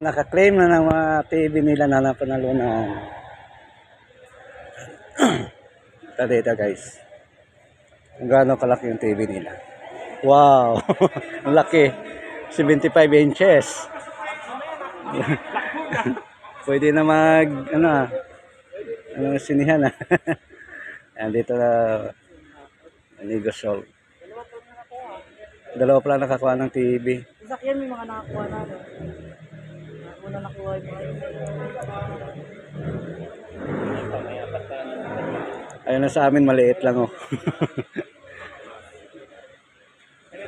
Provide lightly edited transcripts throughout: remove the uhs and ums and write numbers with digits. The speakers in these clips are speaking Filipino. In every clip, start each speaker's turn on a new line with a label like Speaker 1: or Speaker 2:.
Speaker 1: Naka-claim na ng mga TV nila na napanalunan. Ito dito guys. Kung gaano kalaki yung TV nila. Wow! Ang laki. 75 inches. Pwede na mag, sinihan ah. Ayan, dito na negosyo. Dalawa pala nakakuha ng TV.
Speaker 2: Sasakyan may mga nakakuha na. Una nakuha yung mga
Speaker 1: Ayun na sa amin, maliit lang oh.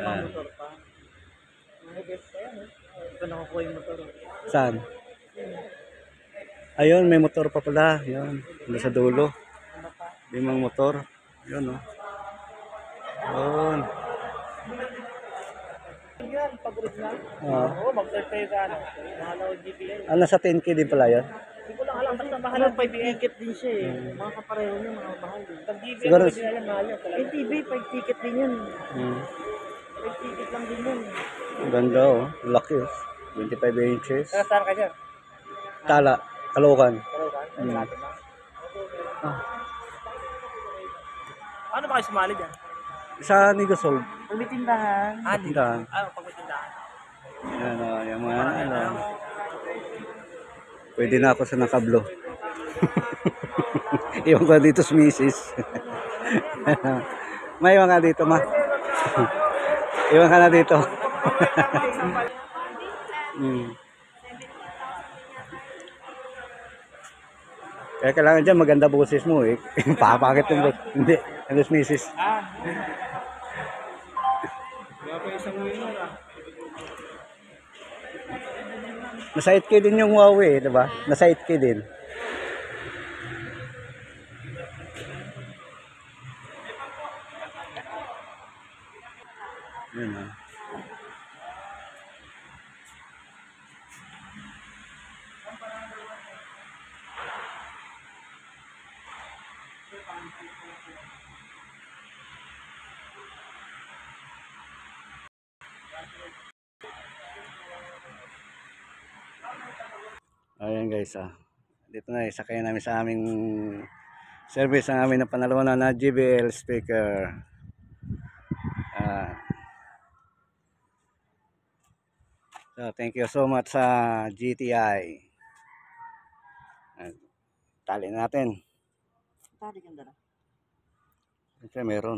Speaker 2: motor pa. Mga guest pa yan. Ito nakakuha yung motor.
Speaker 1: Saan? Ayun, may motor pa pala. Yun, sa dulo. Limang motor. Yun oh. Yun.
Speaker 2: Yan, pag-rig na.
Speaker 1: Oo.
Speaker 2: Oo, mag-start kayo sa ano. Mahalaw GPL.
Speaker 1: Ano sa 10K din pala yun?
Speaker 2: Hindi ko lang alam. Basta mahalaw 5 ticket din siya eh. Mga kapareho niya, mga mahal din. Pag GPL,
Speaker 1: Siguro-
Speaker 2: hindi alam mahal yan. Yung TV, 5 ticket din yun. 5 ticket lang din yun.
Speaker 1: Ganda oh. Laki oh. 25 inches.
Speaker 2: Saan ka siya?
Speaker 1: Tala. Kalokan.
Speaker 2: Pero ka? Malapit na.
Speaker 1: Ah.
Speaker 2: Paano ba kayo sumali dyan?
Speaker 1: Sa Negosol.
Speaker 2: Pag may tindahan.
Speaker 1: Tindahan.
Speaker 2: Pag may tindahan.
Speaker 1: Yan o, yung mga pwede na ako sa nakablo. Iwan ko dito sa misis. May iwan ka dito, ma. Iwan ka na dito. Kaya kailangan dyan maganda boses mo eh. Papakit yung boses. Hindi, ang misis. Nasa 8K din yung Huawei, di ba? Nasa 8K din. Yun ah. Ayan guys ah. Dito na isakay namin sa aming service ang amin na panalunan na JBL speaker. So thank you so much sa GTI. Tali natin.
Speaker 2: Tari ganda na.
Speaker 1: Siyempre meron.